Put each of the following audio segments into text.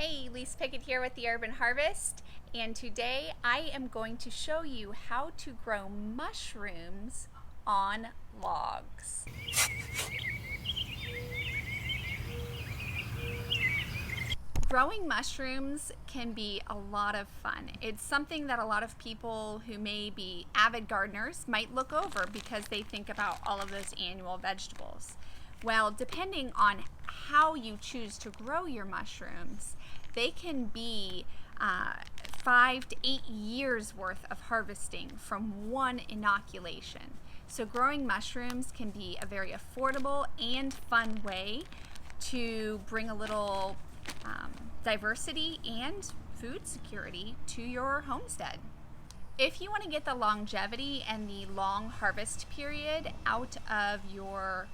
Hey, Lise Pickett here with the Urban Harvest, and today I am going to show you how to grow mushrooms on logs. Growing mushrooms can be a lot of fun. It's something that a lot of people who may be avid gardeners might look over because they think about all of those annual vegetables. Well, depending on how you choose to grow your mushrooms, they can be 5 to 8 years worth of harvesting from one inoculation. So growing mushrooms can be a very affordable and fun way to bring a little diversity and food security to your homestead. If you want to get the longevity and the long harvest period out of your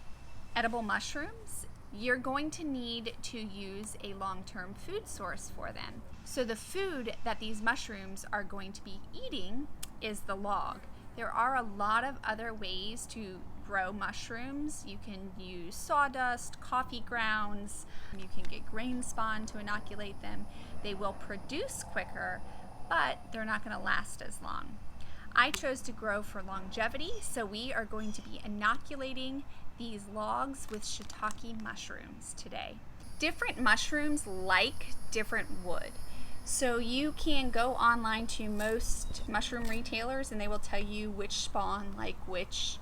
edible mushrooms, you're going to need to use a long-term food source for them. So the food that these mushrooms are going to be eating is the log. There are a lot of other ways to grow mushrooms. You can use sawdust, coffee grounds, you can get grain spawn to inoculate them. They will produce quicker, but they're not going to last as long. I chose to grow for longevity, so we are going to be inoculating these logs with shiitake mushrooms today. Different mushrooms like different wood. So you can go online to most mushroom retailers and they will tell you which spawn like which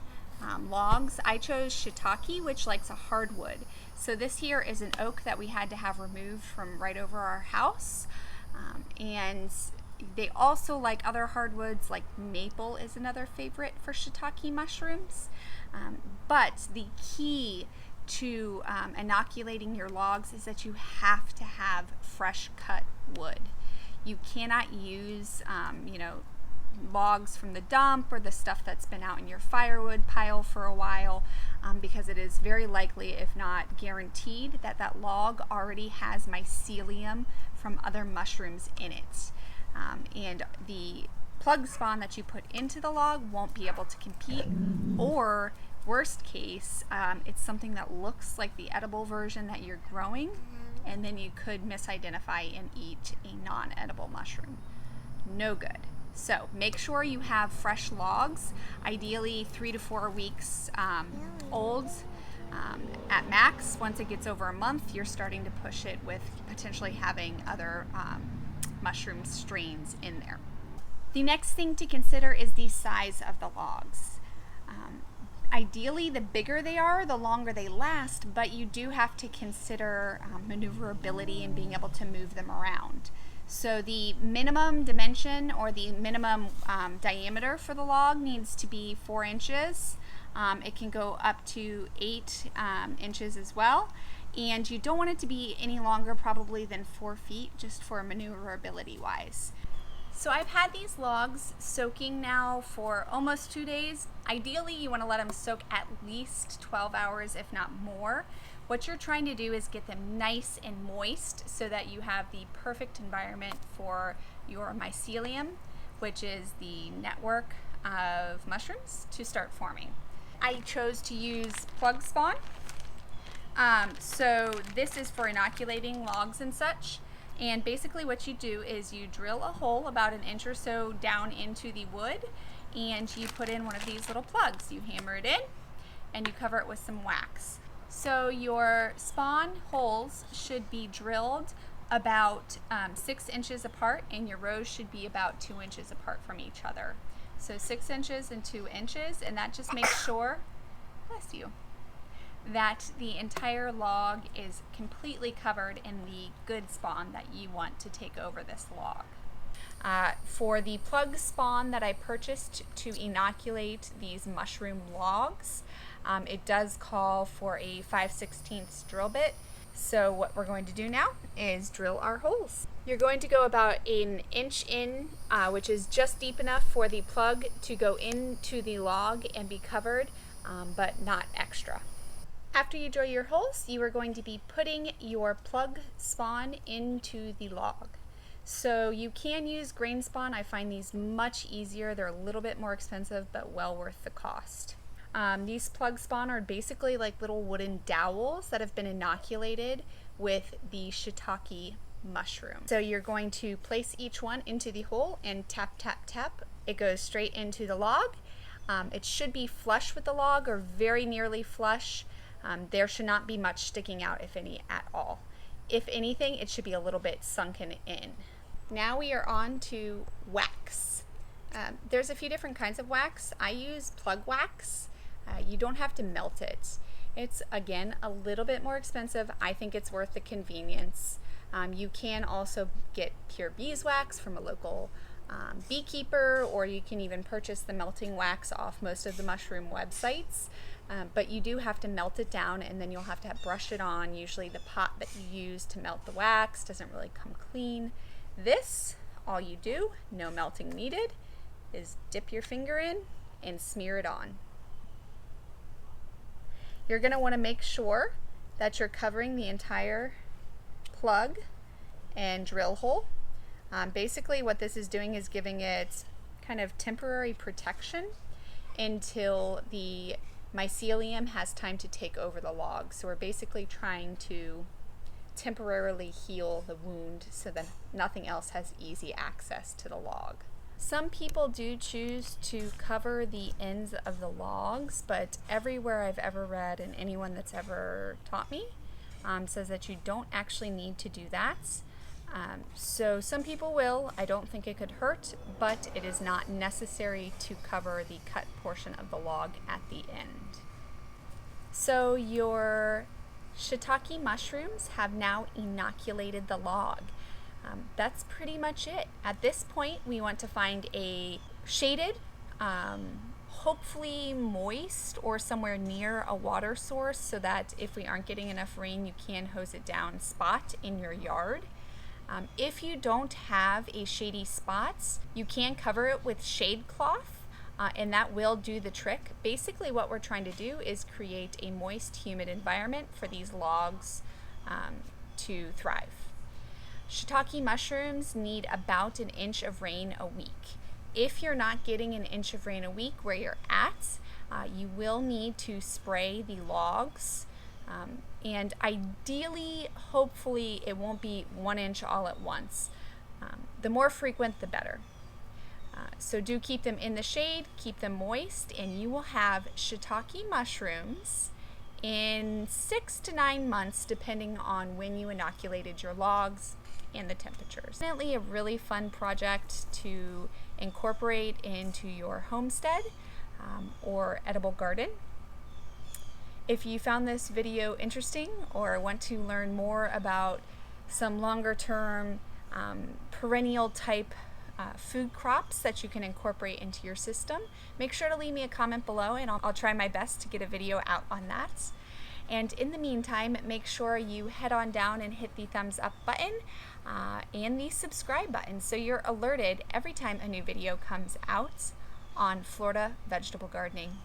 logs. I chose shiitake, which likes a hardwood. So this here is an oak that we had to have removed from right over our house. And they also like other hardwoods, like maple is another favorite for shiitake mushrooms. But the key to inoculating your logs is that you have to have fresh cut wood. You cannot use, logs from the dump or the stuff that's been out in your firewood pile for a while, because it is very likely, if not guaranteed, that that log already has mycelium from other mushrooms in it. And the plug spawn that you put into the log won't be able to compete, or worst case, it's something that looks like the edible version that you're growing, and then you could misidentify and eat a non-edible mushroom. No good. So make sure you have fresh logs, ideally 3 to 4 weeks old at max. Once it gets over a month, you're starting to push it with potentially having other mushroom strains in there. The next thing to consider is the size of the logs. Ideally, the bigger they are, the longer they last, but you do have to consider maneuverability and being able to move them around. So the minimum dimension or the minimum diameter for the log needs to be 4 inches. It can go up to 8 inches as well. And you don't want it to be any longer probably than 4 feet, just for maneuverability wise. So I've had these logs soaking now for almost 2 days. Ideally, you want to let them soak at least 12 hours, if not more. What you're trying to do is get them nice and moist so that you have the perfect environment for your mycelium, which is the network of mushrooms, to start forming. I chose to use plug spawn. So this is for inoculating logs and such. And basically what you do is you drill a hole about 1 inch or so down into the wood, and you put in one of these little plugs. You hammer it in and you cover it with some wax. So your spawn holes should be drilled about 6 inches apart, and your rows should be about 2 inches apart from each other. So 6 inches and 2 inches, and that just makes sure, bless you, that the entire log is completely covered in the good spawn that you want to take over this log. For the plug spawn that I purchased to inoculate these mushroom logs, it does call for a 5/16 drill bit. So what we're going to do now is drill our holes. You're going to go about 1 inch in, which is just deep enough for the plug to go into the log and be covered, but not extra. After you drill your holes, you are going to be putting your plug spawn into the log. So you can use grain spawn. I find these much easier. They're a little bit more expensive, but well worth the cost. These plug spawn are basically like little wooden dowels that have been inoculated with the shiitake mushroom. So you're going to place each one into the hole and tap, tap, tap. It goes straight into the log. It should be flush with the log or very nearly flush. There should not be much sticking out, if any, at all. If anything, it should be a little bit sunken in. Now we are on to wax. There's a few different kinds of wax. I use plug wax. You don't have to melt it. It's, again, a little bit more expensive. I think it's worth the convenience. You can also get pure beeswax from a local beekeeper, or you can even purchase the melting wax off most of the mushroom websites. But you do have to melt it down, and then you'll have to brush it on. Usually the pot that you use to melt the wax doesn't really come clean. This, all you do, no melting needed, is dip your finger in and smear it on. You're going to want to make sure that you're covering the entire plug and drill hole. Basically what this is doing is giving it kind of temporary protection until the mycelium has time to take over the log. So we're basically trying to temporarily heal the wound so that nothing else has easy access to the log. Some people do choose to cover the ends of the logs, but everywhere I've ever read and anyone that's ever taught me says that you don't actually need to do that. So some people will. I don't think it could hurt, but it is not necessary to cover the cut portion of the log at the end. So your shiitake mushrooms have now inoculated the log. That's pretty much it. At this point, we want to find a shaded, hopefully moist or somewhere near a water source, so that if we aren't getting enough rain, you can hose it down spot in your yard. If you don't have a shady spot, you can cover it with shade cloth, and that will do the trick. Basically what we're trying to do is create a moist, humid environment for these logs to thrive. Shiitake mushrooms need about an inch of rain a week. If you're not getting an inch of rain a week where you're at, you will need to spray the logs. And ideally, hopefully, it won't be 1 inch all at once. The more frequent, the better. So do keep them in the shade, keep them moist, and you will have shiitake mushrooms in 6 to 9 months, depending on when you inoculated your logs and the temperatures. Definitely a really fun project to incorporate into your homestead or edible garden. If you found this video interesting or want to learn more about some longer term perennial type food crops that you can incorporate into your system, make sure to leave me a comment below and I'll try my best to get a video out on that. And in the meantime, make sure you head on down and hit the thumbs up button and the subscribe button so you're alerted every time a new video comes out on Florida vegetable gardening.